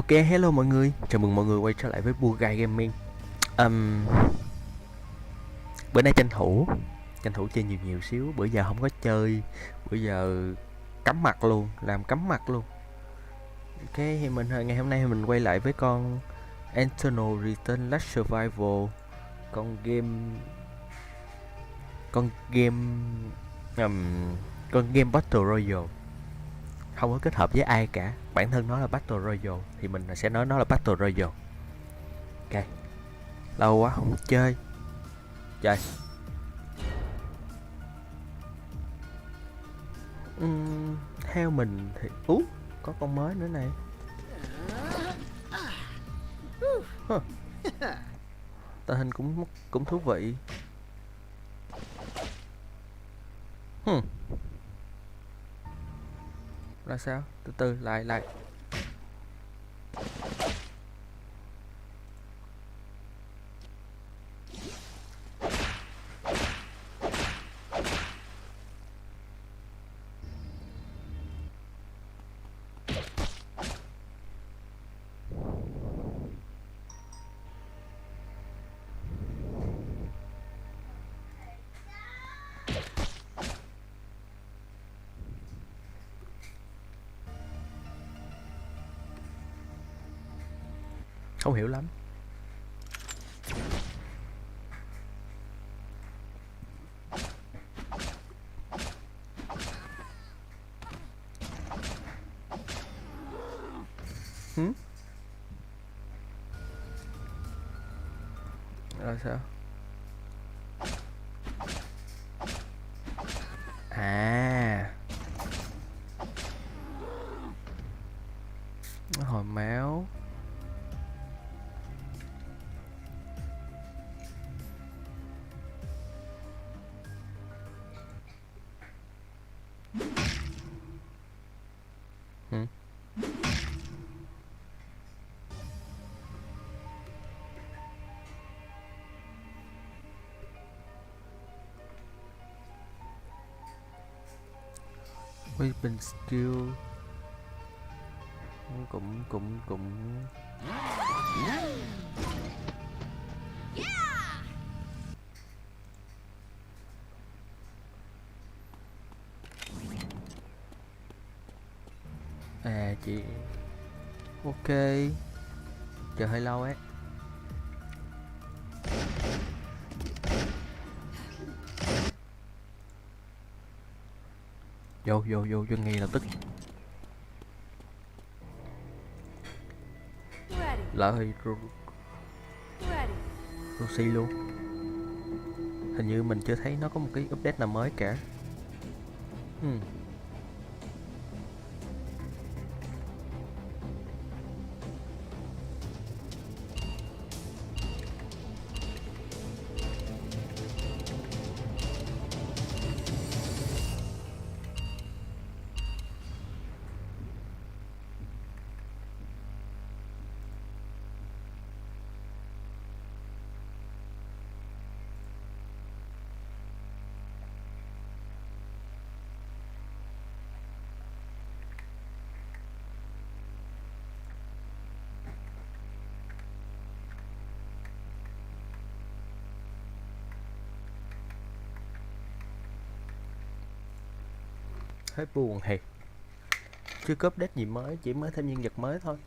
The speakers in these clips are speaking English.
Ok, hello mọi người, chào mừng mọi người quay trở lại với Bugai Gaming. Ừm, Bữa nay tranh thủ chơi nhiều nhiều xíu, bữa giờ không có chơi, bữa giờ cắm mặt luôn, làm cắm mặt luôn. Ok, thì ngày hôm nay mình quay lại với con Eternal Return Last Survival, con game con game ừm, con game Battle Royale, không có kết hợp với ai cả. Bản thân nó là Battle Royale thì mình sẽ nói nó là Battle Royale. Ok, lâu quá không chơi. Trời. Theo mình thì có con mới nữa này. Huh, Tình hình cũng cũng thú vị. Hmm, là sao? Từ từ lại lại. Không hiểu lắm. Hmm? Là sao? À, nó hồi máu. Hmm? Weapon skill cũng à chị. Ok, chờ hơi lâu ấy. Vô cho ngay lập tức. Lỡ hơi Lucy luôn. Hình như mình chưa thấy nó có một cái update nào mới cả. Hmm. Hơi buồn thiệt. Chưa có update gì mới, chỉ mới thêm nhân vật mới thôi.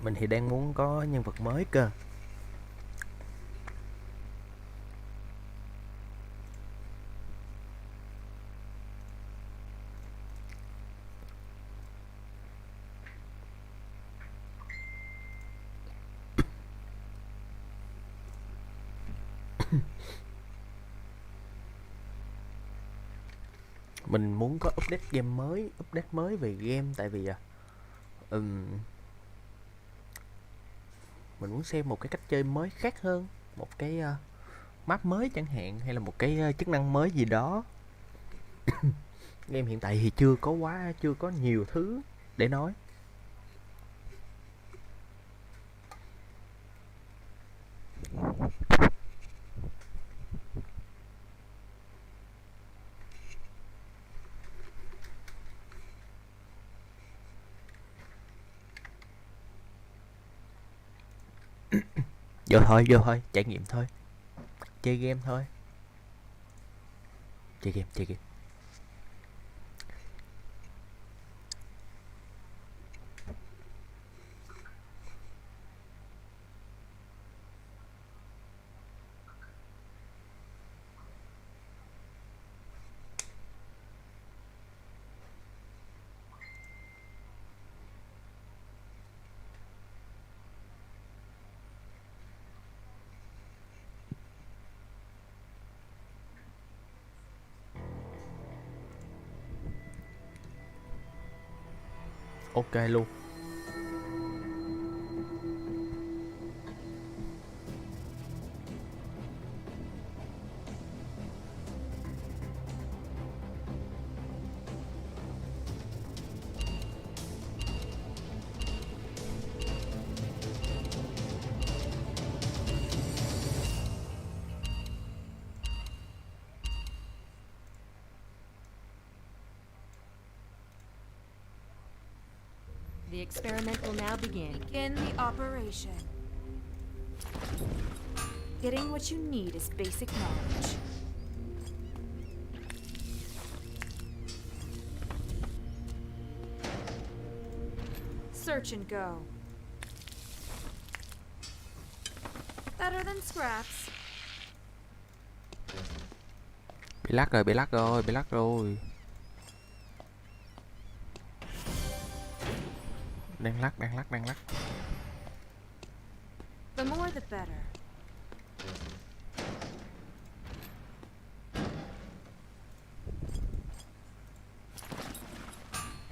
Mình thì đang muốn có nhân vật mới cơ. Mình muốn có update mới về game, tại vì mình muốn xem một cái cách chơi mới khác hơn, một cái map mới chẳng hạn, hay là một cái chức năng mới gì đó. Game hiện tại thì chưa có nhiều thứ để nói. Vô thôi, trải nghiệm thôi, chơi game thôi, chơi game. Ok luôn. The experiment will now begin. Begin the operation. Getting what you need is basic knowledge. Search and go. Better than scraps. Bị lắc rồi, bị lắc rồi, bị lắc rồi. Đang lắc, đang lắc, đang lắc. The more the better.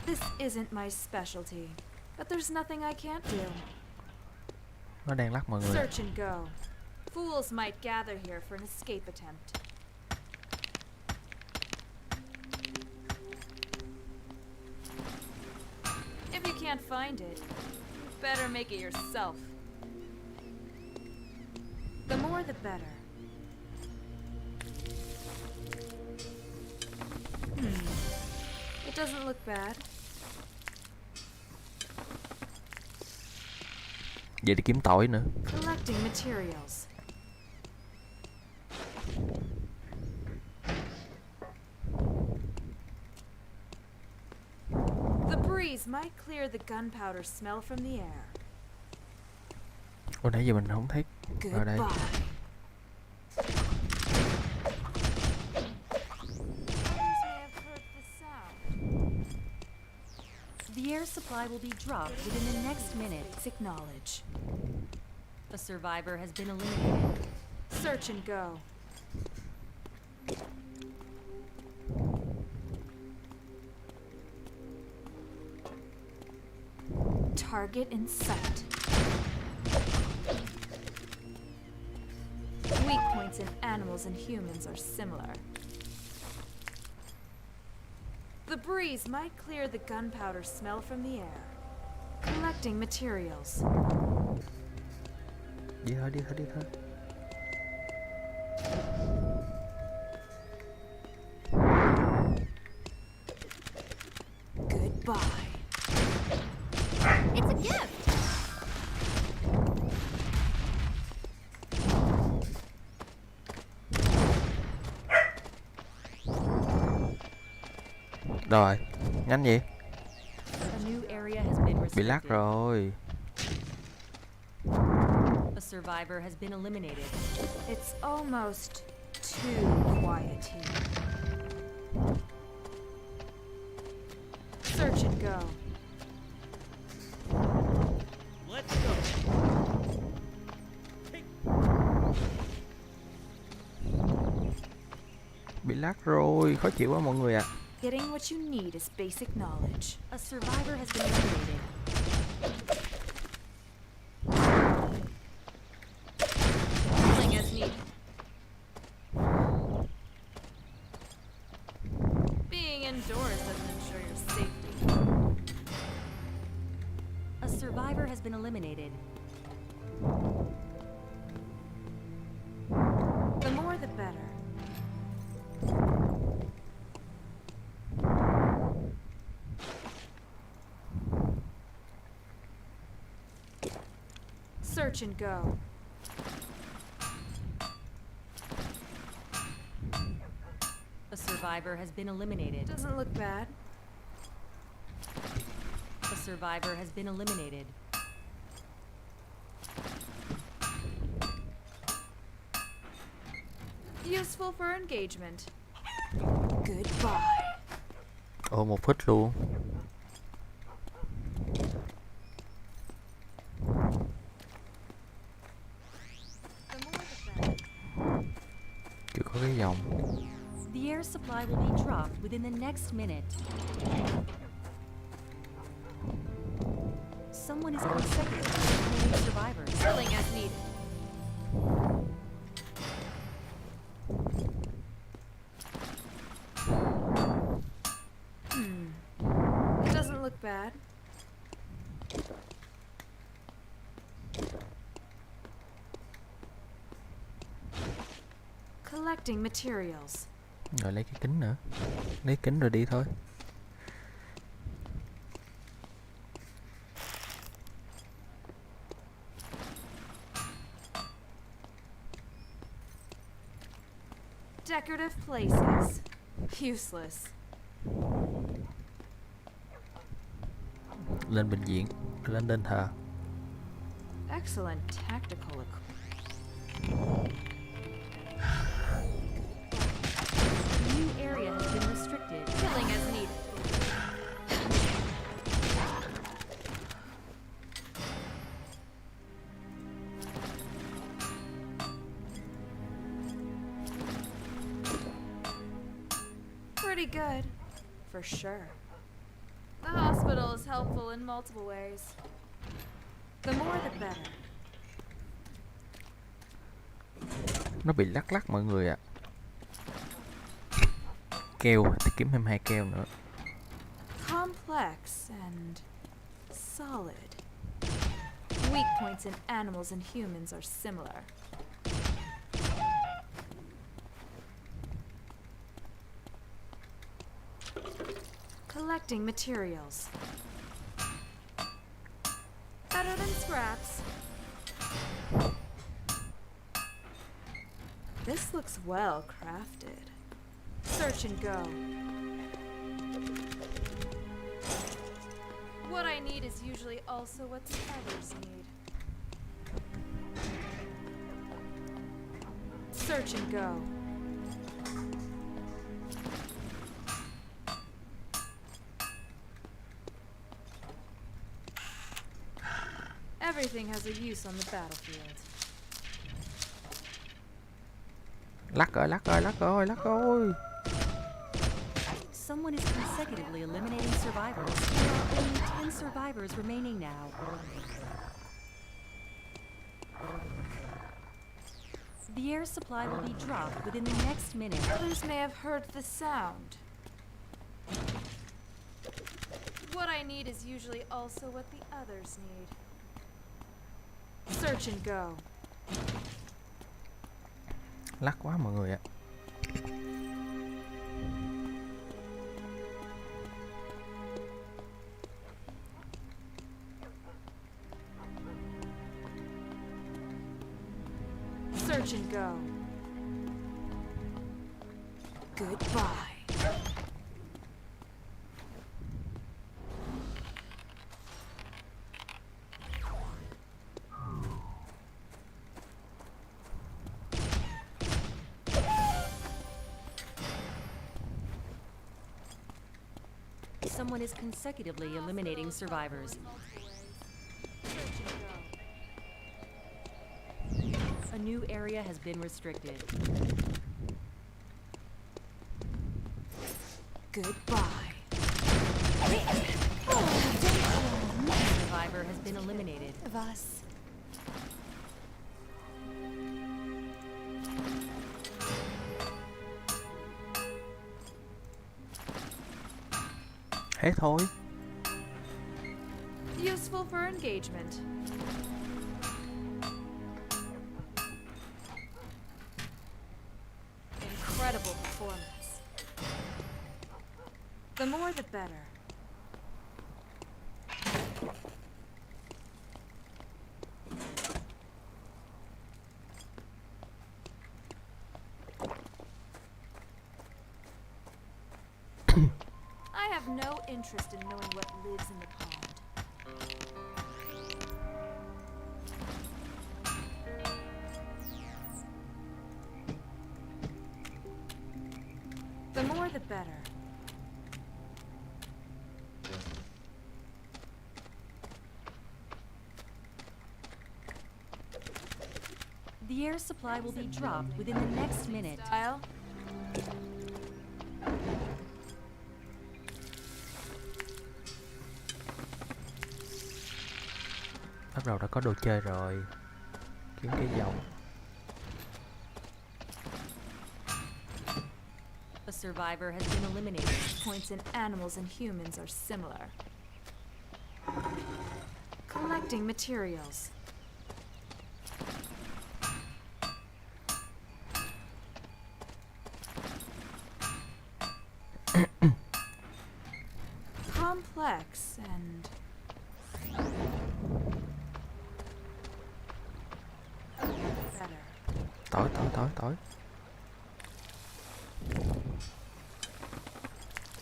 This isn't my specialty, but there's nothing I can't do. Nó đang lắc mọi người. Search and go. Fools might gather here for an escape attempt. If you can't find it, you better make it yourself. The more the better. It doesn't look bad. Vậy đi kiếm tỏi nữa. Collecting materials. The breeze might clear the gunpowder smell from the air. Ủa nãy giờ mình không thấy ở đây. Goodbye. The air supply will be dropped within the next minute. Basic knowledge. A survivor has been eliminated. Search and go. Target in sight. Weak points in animals and humans are similar. The breeze might clear the gunpowder smell from the air. Collecting materials. Đi thôi, đi thôi, đi thôi. Goodbye. It's a gift! Rồi, nhanh vậy. A new area has been Bị lắc restricted. rồi. A survivor has been eliminated. It's almost too quiet here. Search and go. Let's go. Bị lắc rồi, khó chịu quá mọi người ạ. Getting what you need is basic knowledge. A survivor has been eliminated. Healing as needed. Being indoors doesn't ensure your safety. A survivor has been eliminated. The more the better. Search and go. survivor has been eliminated. Doesn't look bad. A survivor has been eliminated. Useful for engagement. Goodbye. Ồ, một hit luôn. The more the better. Chưa có cái dòng. The air supply will be dropped within the next minute. Someone is consecutively eliminating survivors. Killing as needed. It doesn't look bad. Collecting materials. Rồi lấy cái kính nữa. Lấy kính rồi đi thôi. Decorative places. Useless. Lên bệnh viện, lên đền thờ. Excellent tactical equipment. A new area has been restricted. Killing as needed. Pretty good, for sure. The hospital is helpful in multiple ways. The more the better. Nó bị lắc lắc mọi người ạ. Keo, thì kiếm thêm 2 keo nữa. Complex and solid. Weak points in animals and humans are similar. Collecting materials. Better than scraps. This looks well crafted. Search and go. What I need is usually also what the others need. Search and go. Everything has a use on the battlefield. Lắc rồi, lắc rồi, lắc rồi, lắc rồi. Someone is consecutively eliminating survivors. There are only 10 survivors remaining now. The air supply will be dropped within the next minute. Others may have heard the sound. What I need is usually also what the others need. Search and go. Lắc quá mọi người ạ. Search and go. Goodbye. Someone is consecutively eliminating survivors. Search and go. A new area has been restricted. Goodbye. A survivor has been eliminated. Us. Hết thôi. Useful for engagement. Incredible performance. The more the better. have no interest in knowing what lives in the pond. The more the better. The air supply will be dropped within the next minute. Style. Bắt đầu đã có đồ chơi rồi. Kiếm cái vòng. A survivor has been eliminated. Points in animals and humans are similar. Collecting materials. Complex and better. Tối.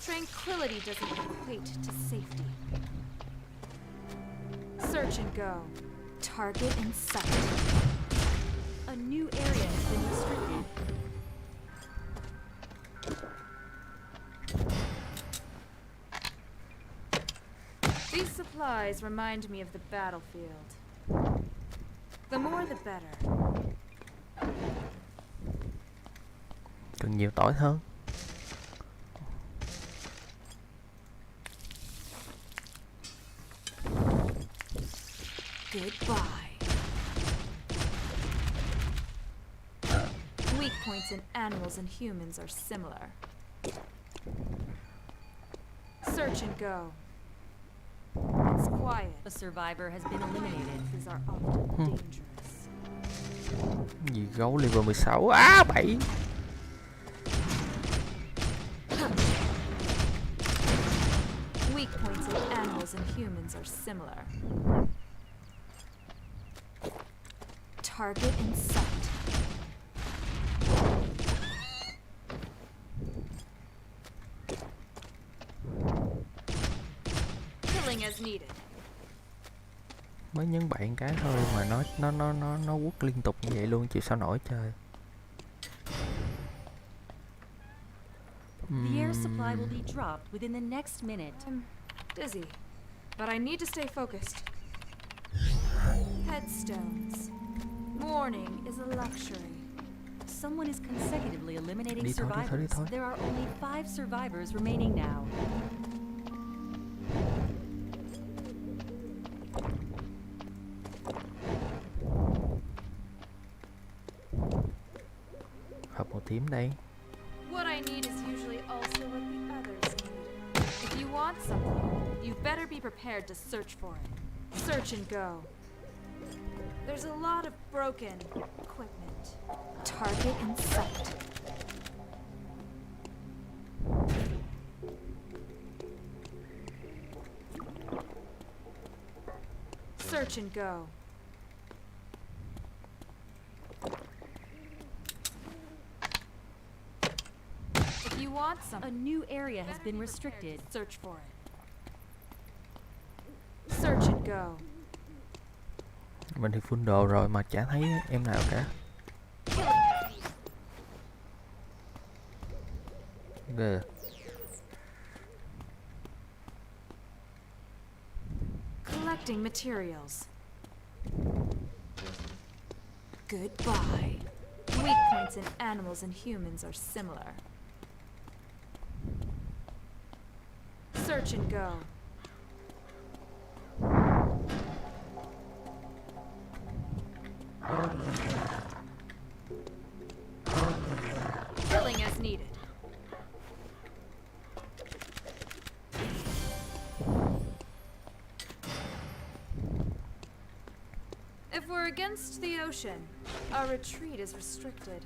Tranquility doesn't equate to safety. Search and go. Target in sight. A new area has been restricted. These supplies remind me of the battlefield. The more the better. Cần nhiều tỏi hơn. Goodbye. Weak points in animals and humans are similar. Search and go. It's quiet. A survivor has been eliminated. These are often dangerous. Gì gấu level 16. Á 7. Weak points in animals and humans are similar. Target in sight. Killing as needed. Mới nhấn bạn cái thôi mà nó quất liên tục như vậy luôn, chịu sao nổi trời. The air supply will be dropped within the next minute. I'm dizzy, but I need to stay focused. Headstones. Mourning is a luxury. Someone is consecutively eliminating Đi thôi, đi thôi, đi survivors. thôi. There are only 5 survivors remaining now. Hộp màu tím đây. What I need is usually also what the others need. If you want something, you better be prepared to search for it. Search and go. There's a lot of broken equipment. Target in sight. Search and go. If you want A something, new area has been restricted. search for it. Search and go. Mình thì full đồ rồi mà chả thấy em nào cả. Ghê. Collecting materials. Goodbye. Weak points in animals and humans are similar. Search and go. Killing as needed. If we're against the ocean, our retreat is restricted.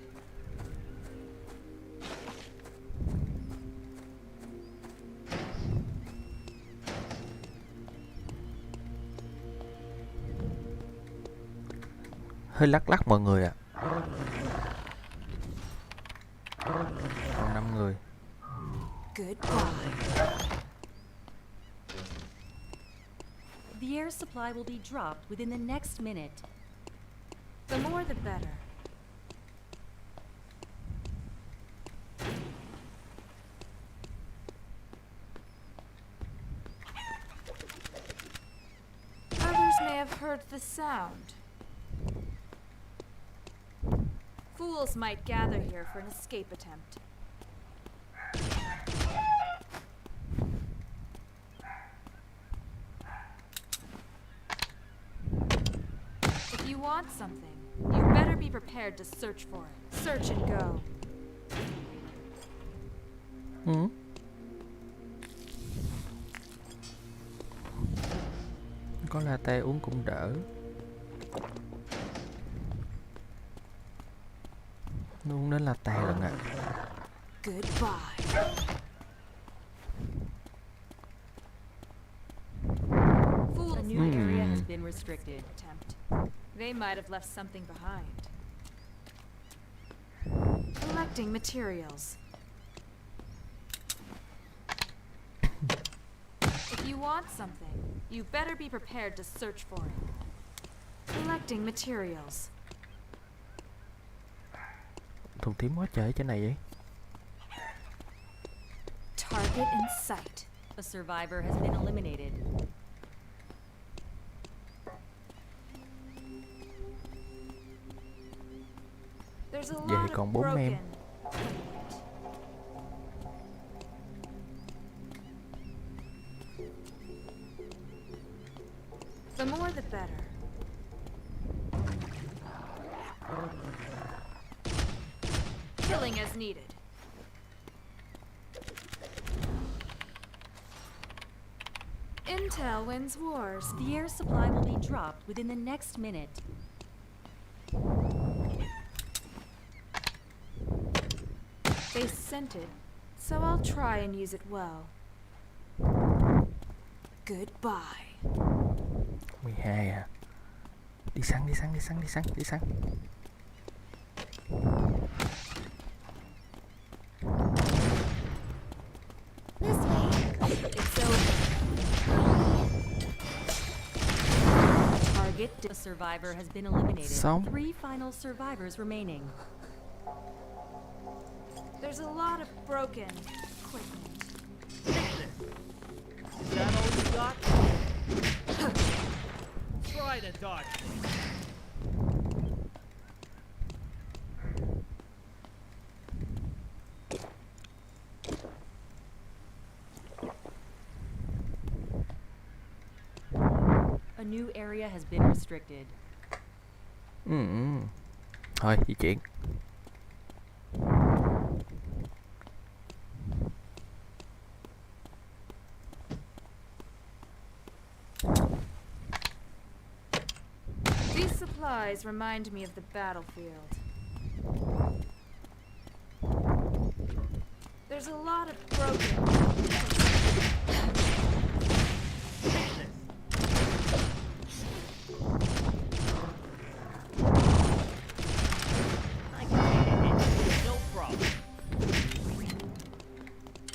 Hơi lắc mọi người ạ. Còn 5 người. Goodbye. The air supply will be dropped within the next minute. The more the better. Others may have heard the sound. Fools might gather here for an escape attempt. If you want something, you better be prepared to search for it. Search and go. Ừ. Có latte uống cũng đỡ. Nó uống đến latte lần à. Goodbye. A new area has been restricted. Attempt. They might have left something behind. Collecting materials. If you want something, you better be prepared to search for it. Collecting materials. Thùng tím quá trời trên này vậy. Target in sight. A survivor has been eliminated. There's a Vậy lot còn of 4 em. broken. The more the better. Killing as needed. Intel wins wars. The air supply will be dropped within the next minute. They sent it, so I'll try and use it well. Goodbye. 12 à. Đi săn, đi săn, đi săn, đi săn, đi săn. This way. It's over. Target. A survivor has been eliminated. Xong. 3 final survivors remaining. There's a lot of broken equipment. Is that all you got? Try to dodge me. A new area has been restricted. Thôi, di chuyển. These supplies remind me of the battlefield. There's a lot of broken. I can take a hit. No problem.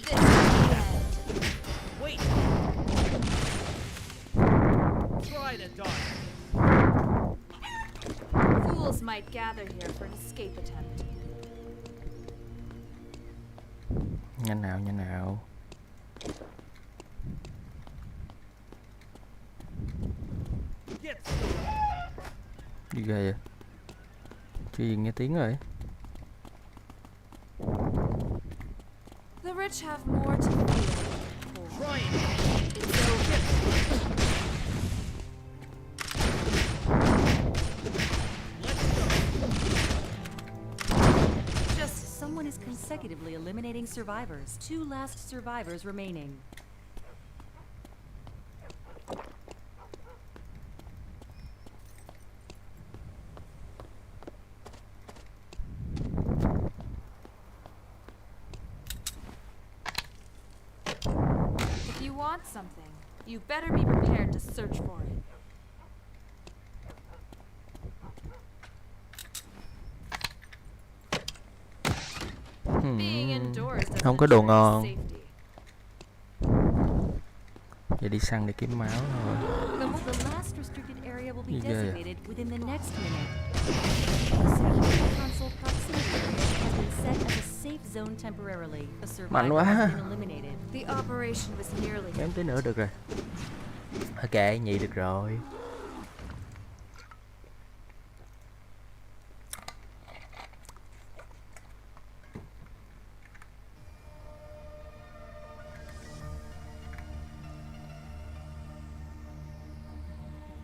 This is the end. Wait. Try to dodge me. Fools might gather here for an escape attempt. Nhanh nào, nhanh nào. Get started. Đi ghê vậy. Chưa gì nghe tiếng rồi. The rich have more to fear. Try it. It's over. Let's go. Just Someone is consecutively eliminating survivors. 2 last survivors remaining. if you want something, you better be prepared to search for it. Being indoors doesn't Không có đồ ensure ngon. safety. Vậy đi săn để kiếm máu thôi. The will be Yeah. designated within the next minute. The security console proximity area has been set as a safe zone temporarily. A survivor quá. has been eliminated. The operation was nearly Kém tí nữa được rồi. Ok, nhị được rồi.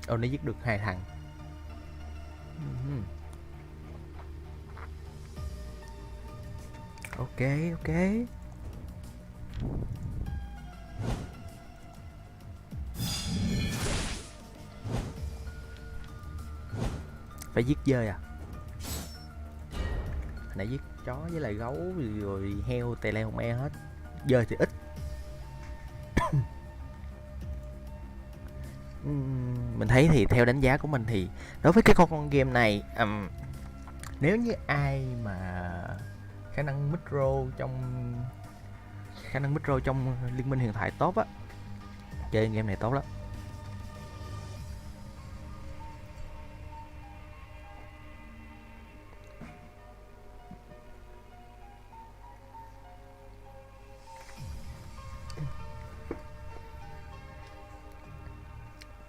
Ồ, nó giết được 2 thằng. Ok, ok. Phải giết dơi à? Hồi nãy giết chó với lại gấu rồi heo tè leo me hết. Dơi thì ít. Mình thấy thì theo đánh giá của mình thì đối với cái con game này, nếu như ai mà khả năng micro trong Liên minh huyền thoại tốt á, chơi game này tốt lắm.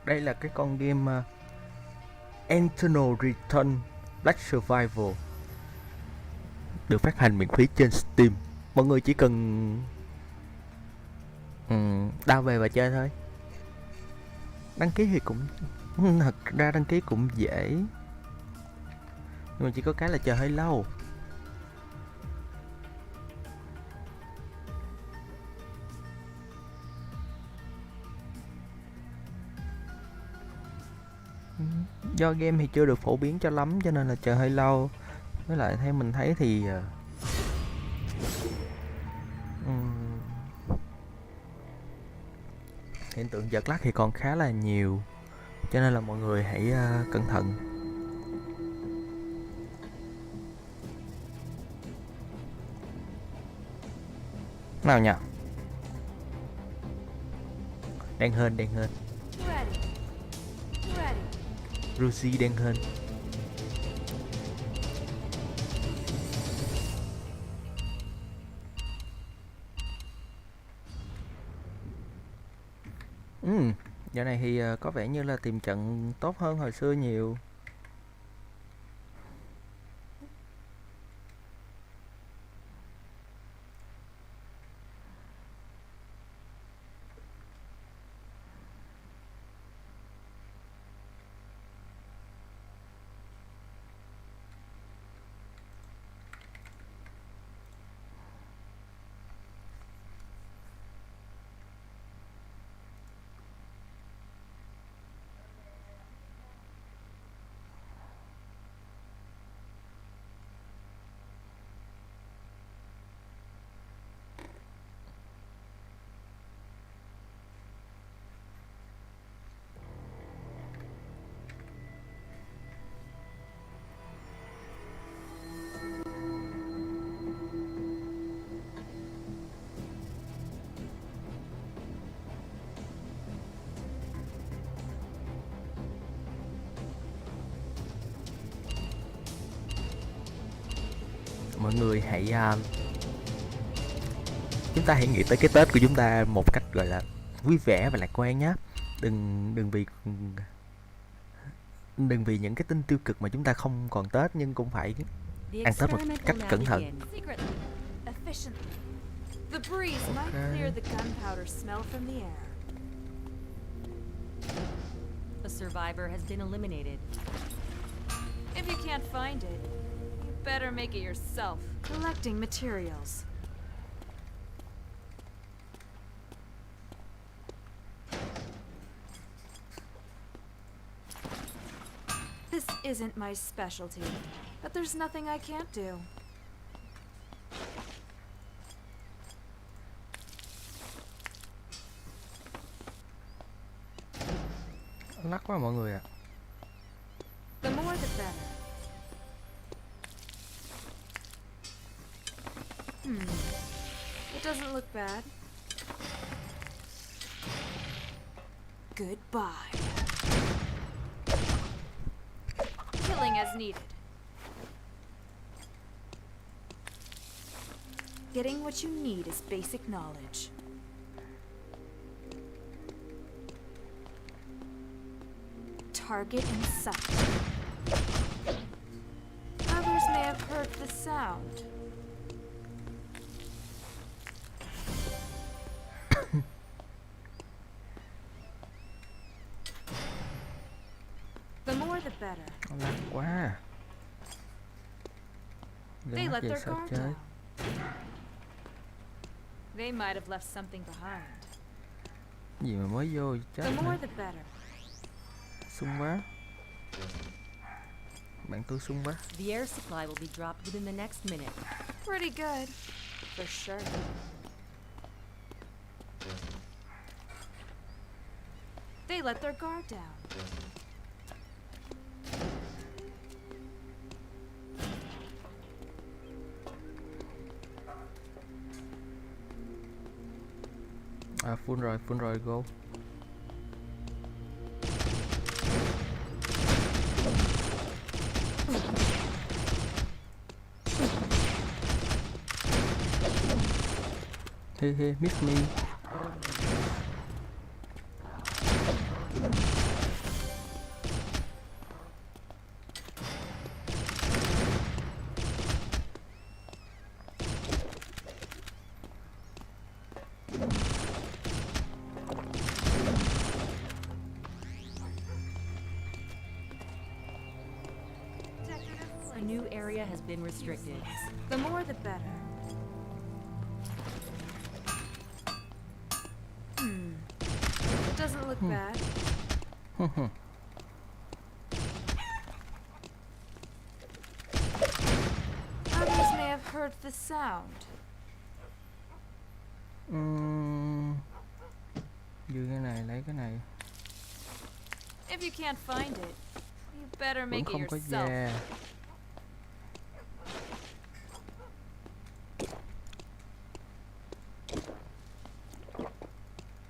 Đây là cái con game Eternal Return Black Survival, được phát hành miễn phí trên Steam. Mọi người chỉ cần download về và chơi thôi. Đăng ký thì cũng thật ra đăng ký cũng dễ, nhưng mà chỉ có cái là chờ hơi lâu. Do game thì chưa được phổ biến cho lắm cho nên là chờ hơi lâu. Với lại theo mình thấy thì hiện tượng giật lag thì còn khá là nhiều, cho nên là mọi người hãy cẩn thận. Nào nhỉ? Đen hơn. ready. Ready. Rusi đen hơn. Dạo này thì có vẻ như là tìm trận tốt hơn hồi xưa nhiều. Mọi người hãy chúng ta hãy nghĩ tới cái Tết của chúng ta một cách gọi là vui vẻ và lạc quan nhé. Đừng vì những cái tin tiêu cực mà chúng ta không còn Tết, nhưng cũng phải ăn Tết một cách cẩn thận. Secretly, efficiently. The breeze might clear the gunpowder smell from the air. A survivor has been eliminated. If you can't find it, you better make it yourself. Collecting materials. This isn't my specialty, but there's nothing I can't do. Lắc quá mọi người ạ. The more the better. It doesn't look bad. Goodbye. Reloading as needed. Getting what you need is basic knowledge. Target in sight. Others may have heard the sound. The more the better. Nó lắc quá à. They Gớm let về their sao guard chơi. down. They might have left something behind. Gì mà mới vô chết The more này. the better. Sung quá. Bạn tôi sung quá. The air supply will be dropped within the next minute. Pretty good. For sure. They let their guard down. À full rồi go. He miss me. A new area has been restricted. The more the better. It doesn't look bad. Others may have heard the sound. Dư cái này lấy cái này. If you can't find it, you better Vẫn make it không có yourself. da.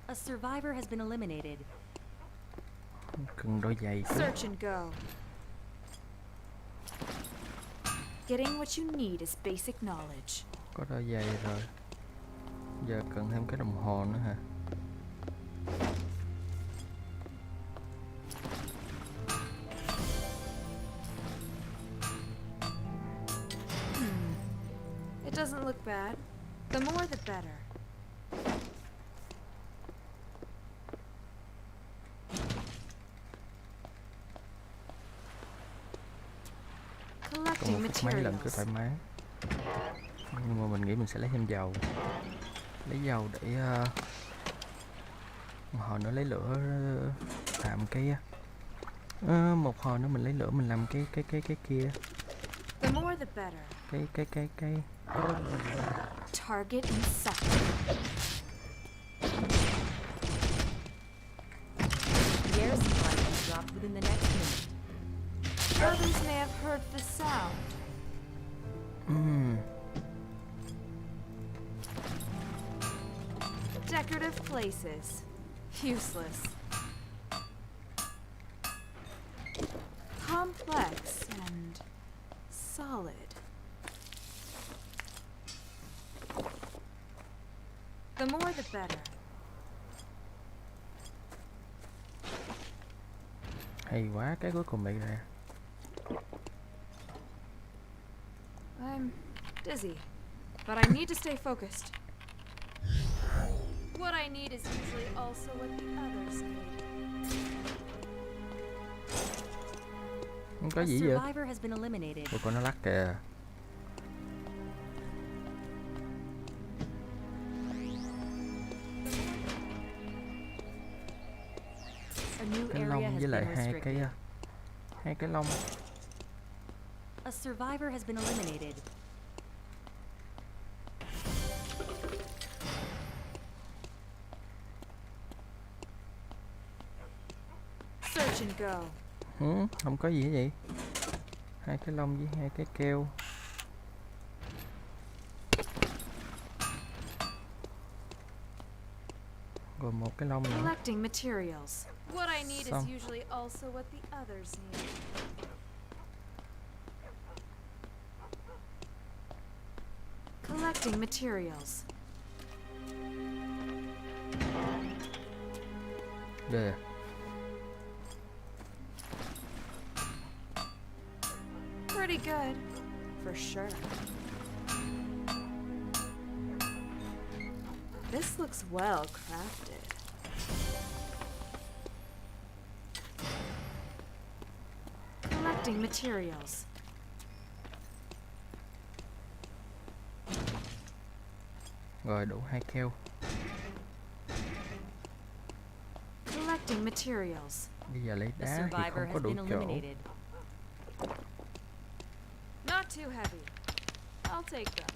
A survivor has been eliminated. Cần đôi giày chứ. Search and go. Getting what you need is basic knowledge. Có đôi giày rồi. Giờ cần thêm cái đồng hồ nữa hả? It doesn't look bad. The more the better. Còn Collecting một phút mấy lần cứ materials. thoải mái. Nhưng mà mình nghĩ mình sẽ lấy thêm dầu. Lấy dầu để một hồi nữa lấy lửa làm cái một hồi nữa mình lấy lửa mình làm cái kia. The more the better. Cái Target in sight. The air supply will be dropped within the next minute. Others may have heard the sound. Decorative places. Useless. Complex and solid. The more the better. hay quá, cái cuối cùng bị ra. I'm dizzy, but I need to stay focused. What I need is usually also what the others need. Không có A gì vậy? survivor has been eliminated. Ủa con nó lắc kìa. A new Cái area lông has với lại been restricted. hai cái lông. A survivor has been eliminated. Search and go. Không có gì hết vậy. Hai cái lông với hai cái keo. Rồi một cái lông nữa. Collecting materials. What I need Xong. is usually also what the others need. Collecting materials. Đây à. Pretty good, for sure. This looks well crafted. Collecting materials. Rồi đủ 2 keo. Collecting materials. Bây giờ lấy The đá thì survivor không có has đủ been chỗ. eliminated. Not too heavy. I'll take them.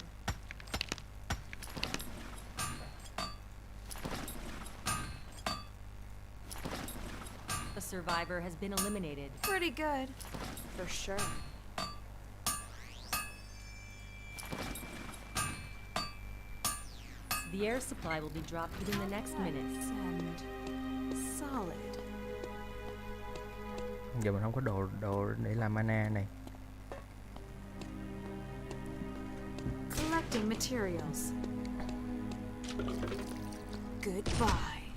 The survivor has been eliminated. Pretty good, for sure. The air supply will be dropped within the next minutes. And solid. Giờ mình không có đồ để làm mana này. Collecting materials. Goodbye.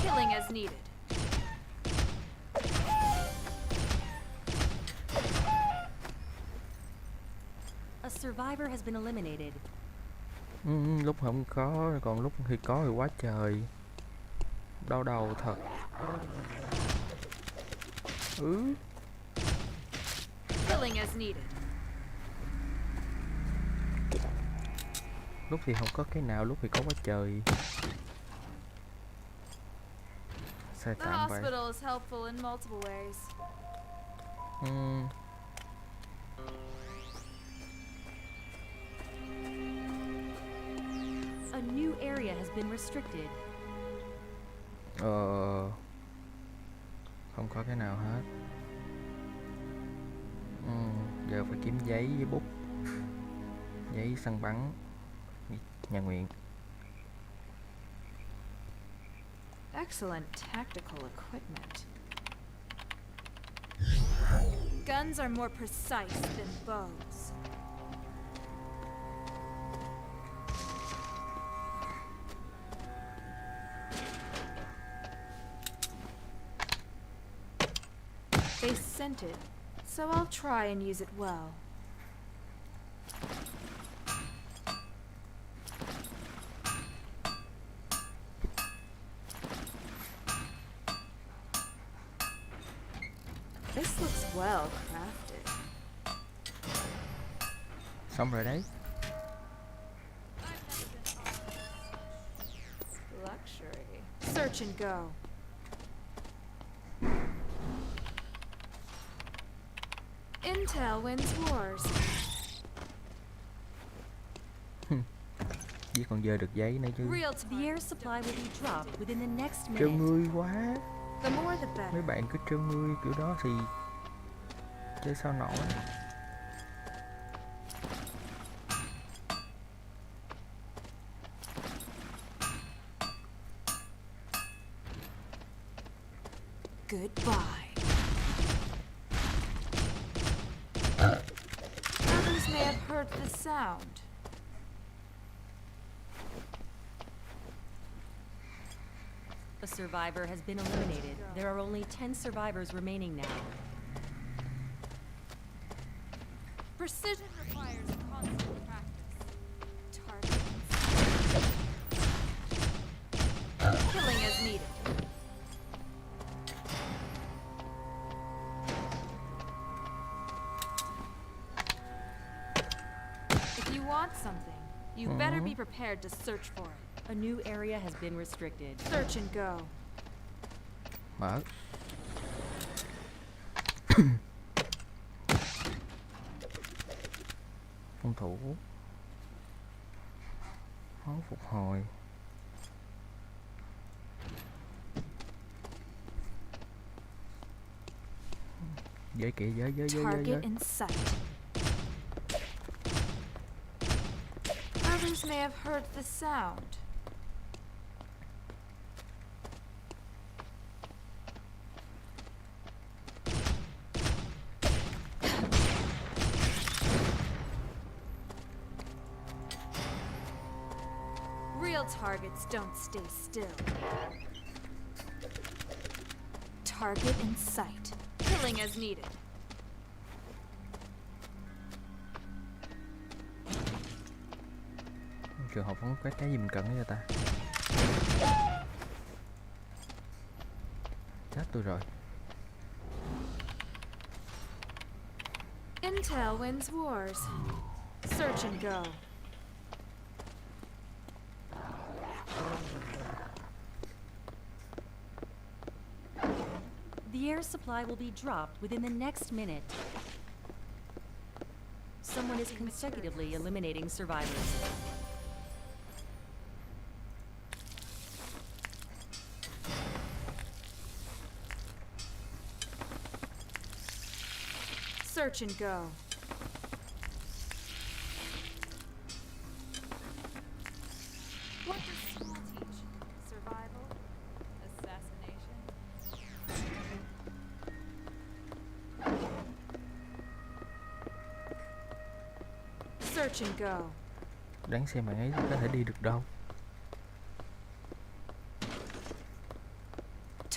Killing as needed. A survivor has been eliminated. Lúc không có, còn lúc thì có thì quá trời. Đau đầu thật. Killing as needed. Lúc thì không có cái nào, lúc thì có quá trời. Sai The tạm vậy. hospital is helpful in multiple ways. A new area has been restricted. Không có cái nào hết. Giờ phải kiếm giấy với bút. Giấy săn bắn. Nhà nguyện. Excellent tactical equipment. Guns are more precise than bows. They sent it, so I'll try and use it well. This looks well crafted. Xong rồi đấy. Luxury. Search and go. Intel wins wars. Chỉ còn dời được giấy nữa chứ. Real The time. air supply will be dropped within the next Trêu minute. ngươi quá. The more the better. Mấy bạn cứ trêu ngươi kiểu đó thì chơi sao nổi. Goodbye. Others may have heard the sound. The survivor has been eliminated. There are only 10 survivors remaining now. Precision requires constant practice. Target. Killing as needed. If you want something, you better be prepared to search for it. A new area has been restricted. Search and go. Mở. Phòng thủ. Máu phục hồi. Giới kìa, giới. Target in sight. Others may have heard the sound. targets don't stay still. Target in sight. Killing as needed. Trường hợp không có cái gì mình cần nữa cho ta. Chết tôi rồi. Intel wins wars. Search and go. The air supply will be dropped within the next minute. Someone is consecutively eliminating survivors. Search and go. What does school teach? Survival? Assassination? Search and go. Đáng xem bạn ấy có thể đi được đâu.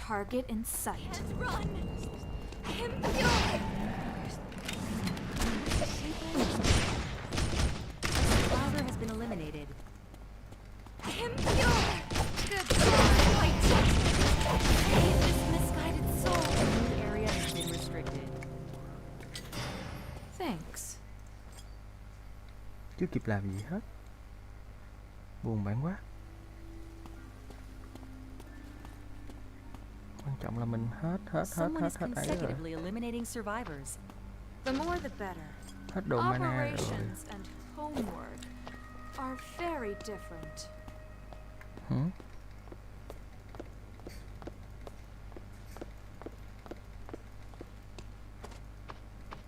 Target in sight. Run! Survivor has been eliminated. This misguided soul. The area has been restricted. Thanks. Chưa kịp làm gì hết. Buồn bã quá. Quan trọng là mình hết Someone is ấy rồi. consecutively eliminating survivors. The more the better. Hết đồ mana rồi. Operations and homework are very different. Hử?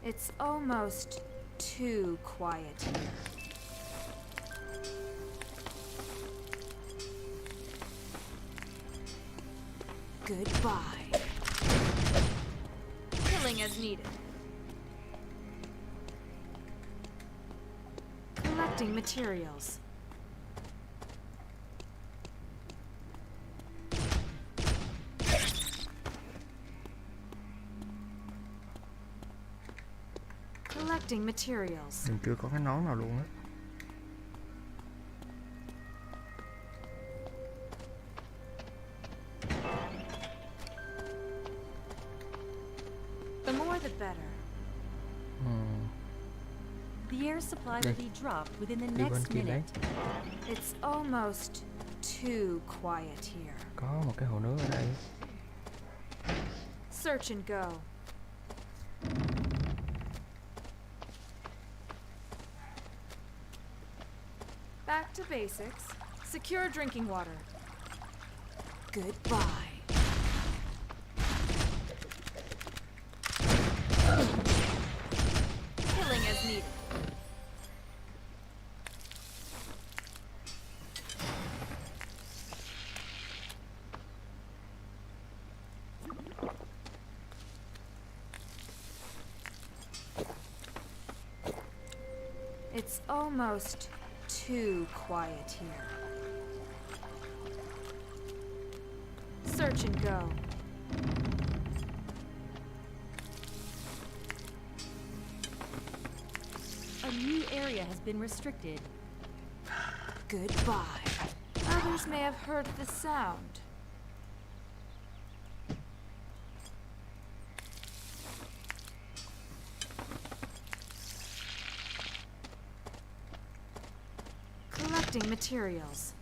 It's almost too quiet here. Goodbye. Killing as needed. Collecting materials. Collecting materials. Mình chưa có cái nón nào luôn á. The more the better. The air supply will Đây. be dropped within the Đi bên next kia đấy. minute. It's almost too quiet here. Có một cái hồ nước ở đây. Search and go. Back to basics. Secure drinking water. Goodbye. Killing as needed. It's almost too quiet here. Search and go. A new area has been restricted. Goodbye. Others may have heard the sound. Collecting materials.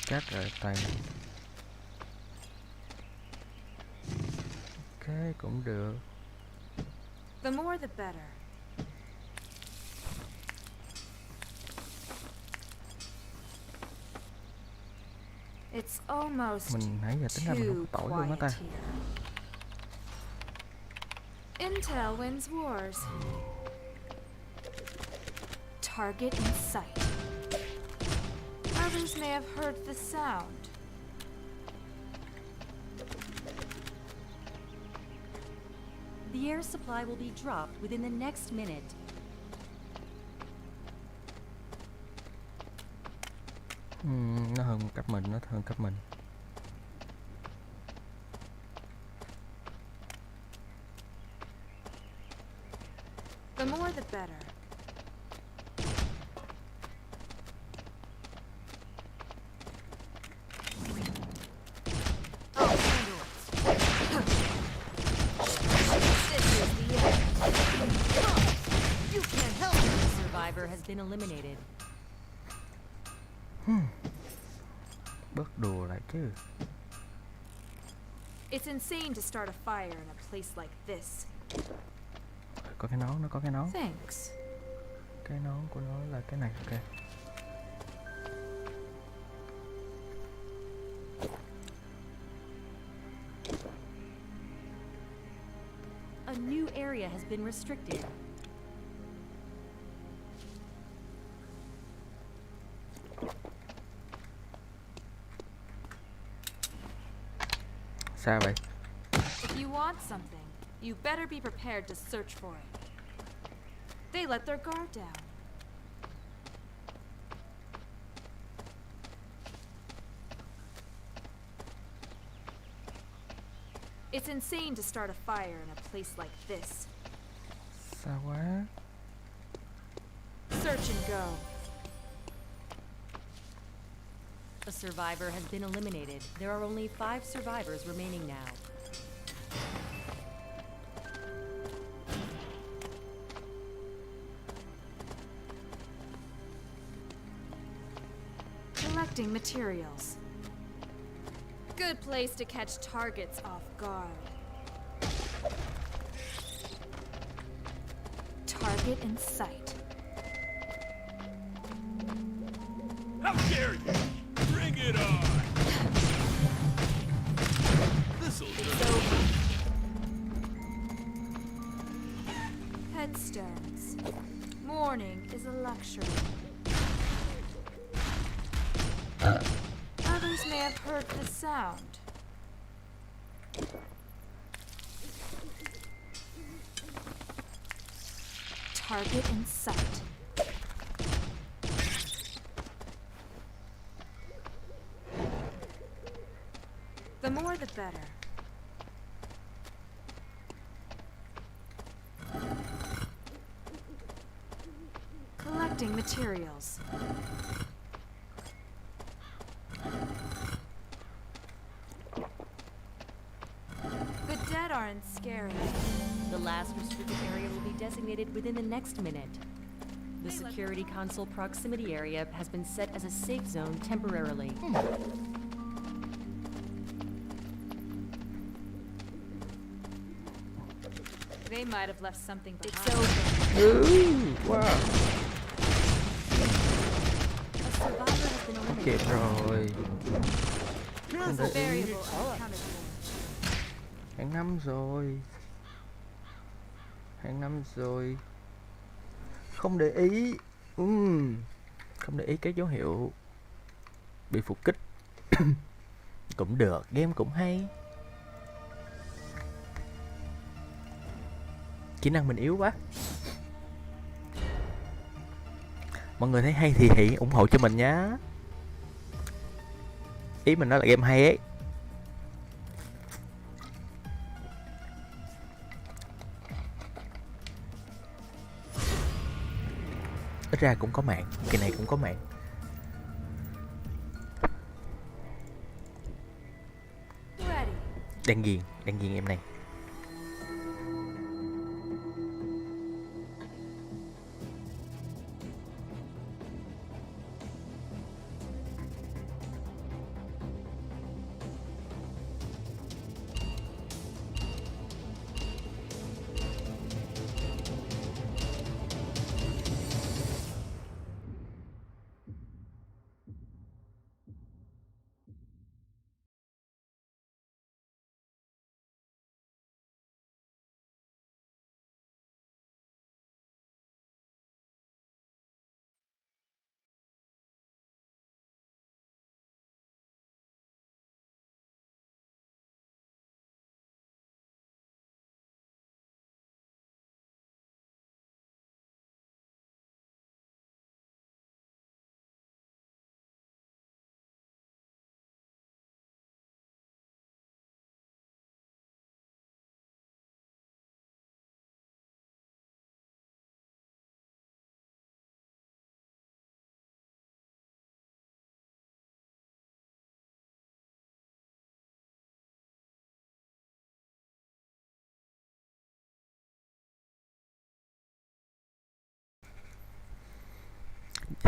Chắc rồi toàn. Ok, cũng được. The more the better. It's almost Mình nãy giờ tính ra mình không too có tội luôn á ta. quiet here. Intel wins wars. Target in sight. Others may have heard the sound. The air supply will be dropped within the next minute. Nó hơn cấp mình, nó hơn cấp mình. The more the better. Oh, handle it. This is the end. You can't help me. The survivor has been eliminated. Bớt đùa lại chứ. It's insane to start a fire in a place like this. Có cái nón, nó có cái nón. Thanks. Cái nón của nó là cái này, ok. A new area has been restricted. Sao vậy? If you want something, you better be prepared to search for it. They let their guard down. It's insane to start a fire in a place like this. Sao quá? Search and go. A survivor has been eliminated. There are only 5 survivors remaining now. Collecting materials. Good place to catch targets off guard. Target in sight. How dare you! Bring it on! This'll do. It's over. Headstones. Mourning is a luxury. Others may have heard the sound. Target in sight. The more the better. Collecting materials. The dead aren't scary. The last restricted area will be designated within the next minute. The security console proximity area has been set as a safe zone temporarily. They might have left something behind. Wow. A survivor has been eliminated. Kịp rồi. Không để ý. Variable unaccounted for. Hàng năm rồi. Hàng năm rồi. Không để ý. Không để ý cái dấu hiệu bị phục kích. Cũng được, game cũng hay. Kỹ năng mình yếu quá. Mọi người thấy hay thì hãy ủng hộ cho mình nhé. Ý mình nói là game hay ấy. Ít ra cũng có mạng. Cái này cũng có mạng. Ready. Đang ghiền em này.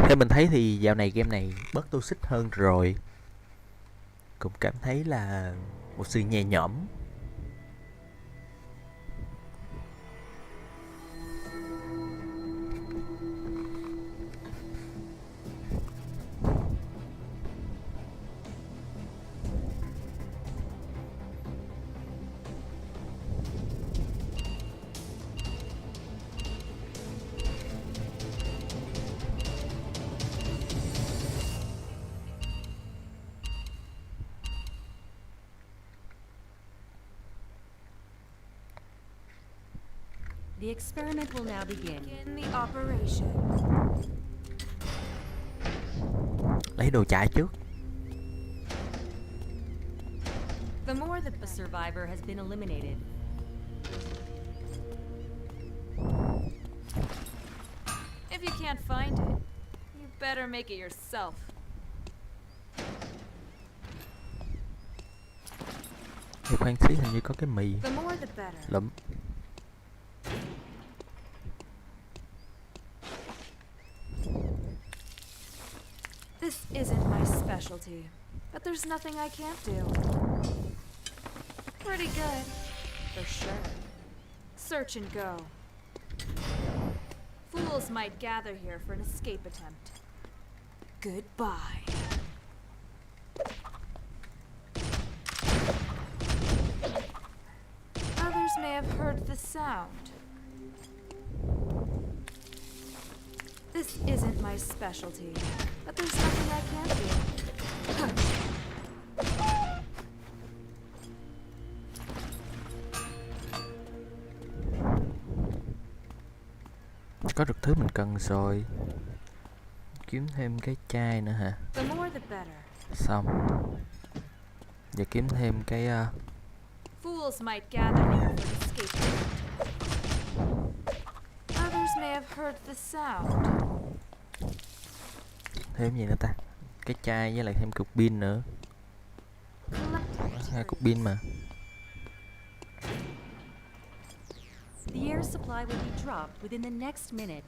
Theo mình thấy thì dạo này game này bớt toxic hơn rồi. Cũng cảm thấy là một sự nhẹ nhõm. The experiment will now begin. Begin the operation. Lấy đồ chạy trước. The more the A better. survivor has been eliminated. If you can't find it, you better make it yourself. Thì khoan xí, hình như có cái mì The more the better. lụm. This isn't my specialty, but there's nothing I can't do. Pretty good, for sure. Search and go. Fools might gather here for an escape attempt. Goodbye. Others may have heard the sound. This isn't my specialty, but there's nothing I can't do. Có được thứ mình cần rồi. Kiếm thêm cái chai nữa hả? The more the better. Xong. Giờ kiếm thêm cái Fools might gather here for an escape attempt. Others may have heard the sound. thêm gì nữa ta? Cái chai với lại thêm cục pin nữa. Collect 2 cục pin mà. The air supply will be dropped within the next minute.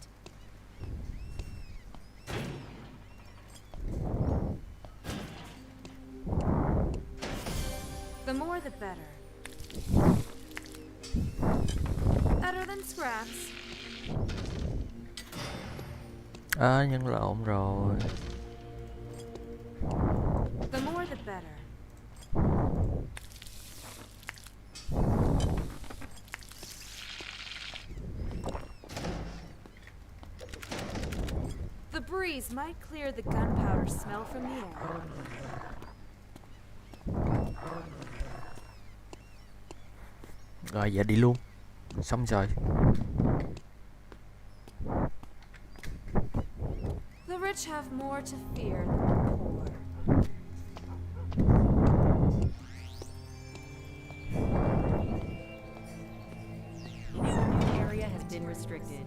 The more the better. Better than scraps. Nhân lộn rồi. The more the better. The breeze might clear the gunpowder smell from the air. Rồi giờ đi luôn. Xong rồi. The rich have more to fear than the poor. The area has been restricted.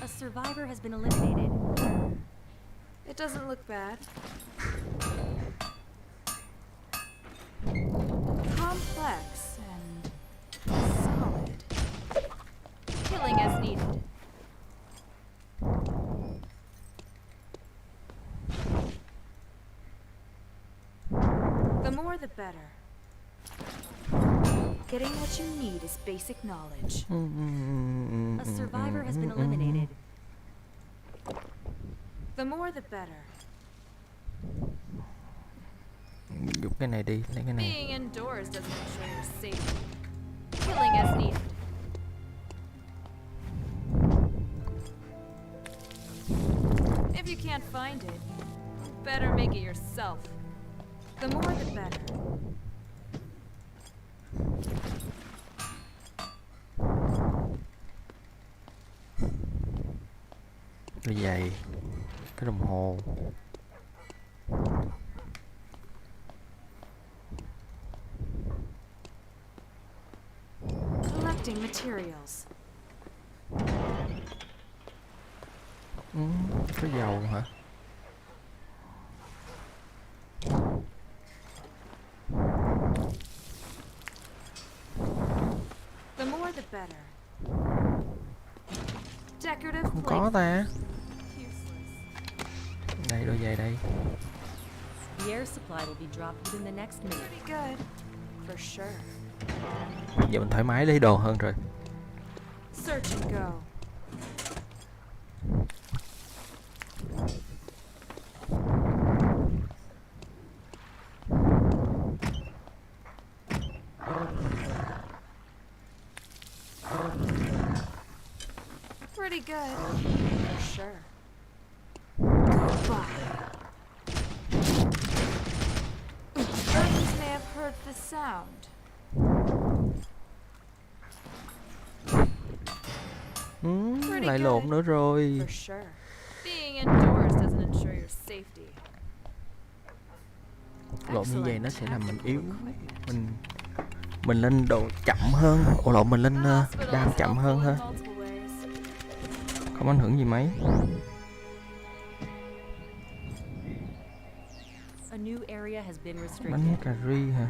A survivor has been eliminated. It doesn't look bad. Complex and solid. Killing as needed. The more the better. Getting what you need is basic knowledge. A survivor has been eliminated. The more the better. Giúp cái này đi, lấy cái này. Being indoors doesn't ensure your safety. Killing as needed. If you can't find it, you better make it yourself. The more the better. Đôi giày, cái đồng hồ. Collecting materials. Có dầu hả? The more the better. Decorative Không plate. có ta. Useless. Đây, đôi giày đây. The air supply will be dropped within the next minute. Pretty good. For sure. Giờ mình thoải mái lấy đồ hơn rồi. Search and go. Pretty good. For sure. Goodbye. Others may have heard the sound. Pretty Lại good. lộn nữa rồi. For sure. Being indoors doesn't ensure your safety. Lộn như vậy nó sẽ làm mình yếu. Equipment. Mình lên độ chậm hơn. Ồ lộn, mình lên The hospital đam is chậm hơn helpful ha. in multiple ways. Không ảnh hưởng gì mấy. A new area has been restricted. Bánh cà ri hả?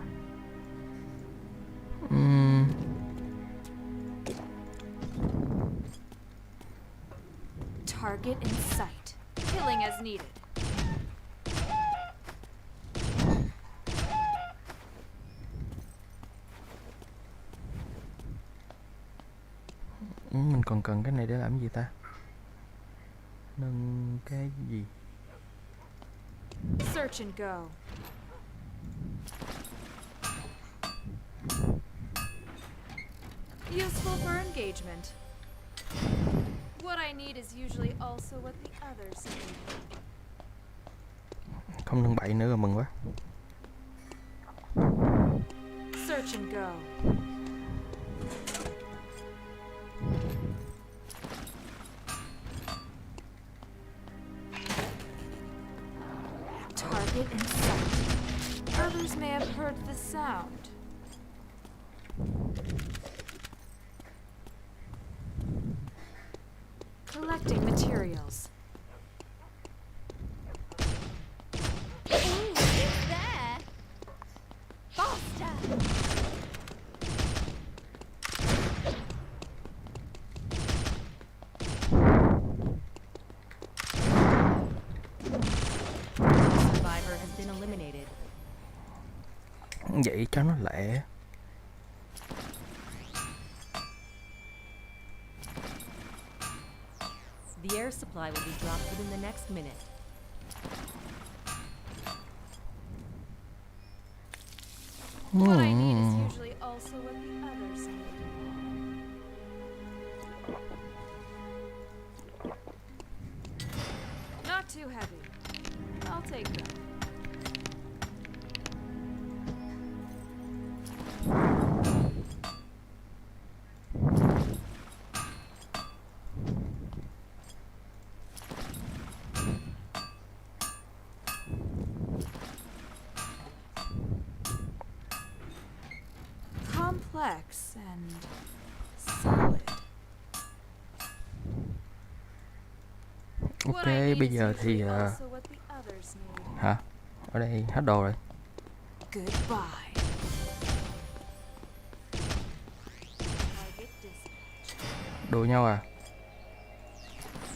Target in sight. Killing as needed. Mình còn cần cái này để làm gì ta? Nâng cái gì? Search and go. Useful for engagement. What I need is usually also what the others need. Không nâng bậy nữa rồi, mừng quá. Search and go. Target in sight. Others may have heard the sound. Collecting materials. Ooh, it's there! Faster! Survivor has been eliminated. Vậy cho nó lẹ. The air supply will be dropped within the next minute. What I need is usually also what the others need. Not too heavy. I'll take them. Complex and solid. Ok, What I need bây is giờ thì usually also what the others need. hả? Ở đây hết đồ rồi. Goodbye. Target dispatch. Đùa nhau à?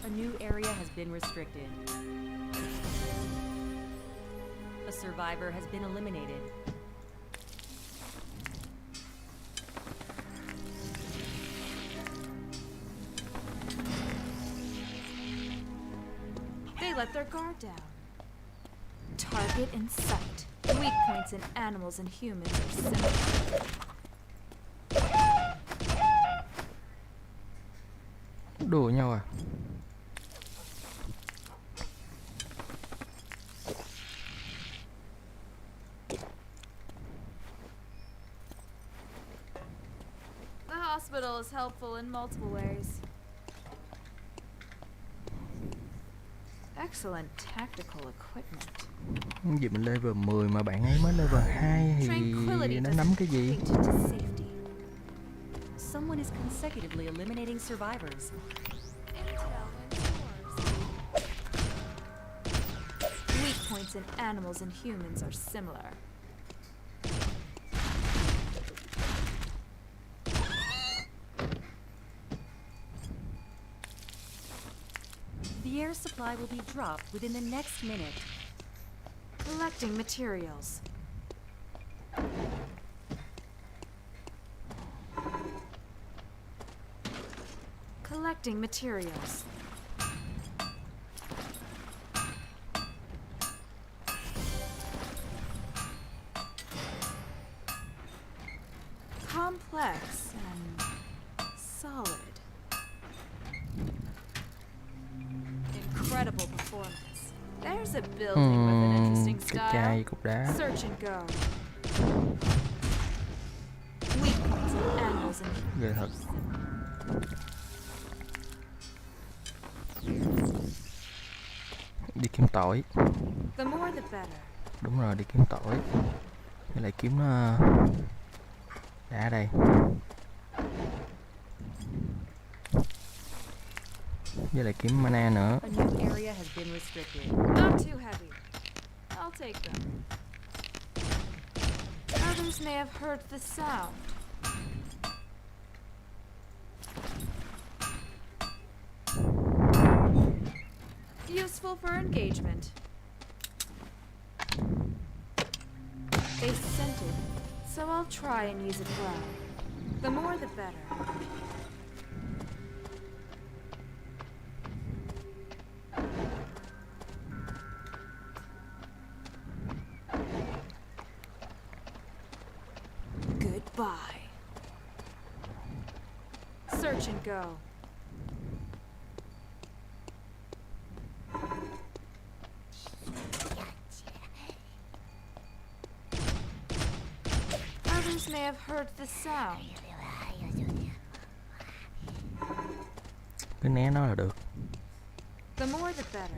A new area has been restricted. A survivor has been eliminated. They let their guard down. Target in sight. Weak points in animals and humans are similar. Đùa nhau à? The hospital is helpful in multiple ways. Excellent tactical equipment. Gì mình level 10 mà bạn ấy mới level 2 thì Tranquility nó doesn't nắm cái gì? equate to safety. Someone is consecutively eliminating survivors. Intel ensures. Weak points in animals and humans are similar. The air supply will be dropped within the next minute. Collecting materials. Collecting materials. Complex and solid. Incredible performance. There's a building with an interesting Cái chai style. cục đá. Search and go. Weak points and angles and Ghê thật. Đi kiếm tỏi. the more the better. Đúng rồi, đi kiếm tỏi. Với lại kiếm đá đây. Với lại kiếm mana nữa. A new area has been restricted. Not too heavy. I'll take them. Others may have heard the sound. Useful for engagement. They sent it, so I'll try and use it well. The more the better. Goodbye. Search and go. Others may have heard the sound. Cứ né nó là được. The more the better.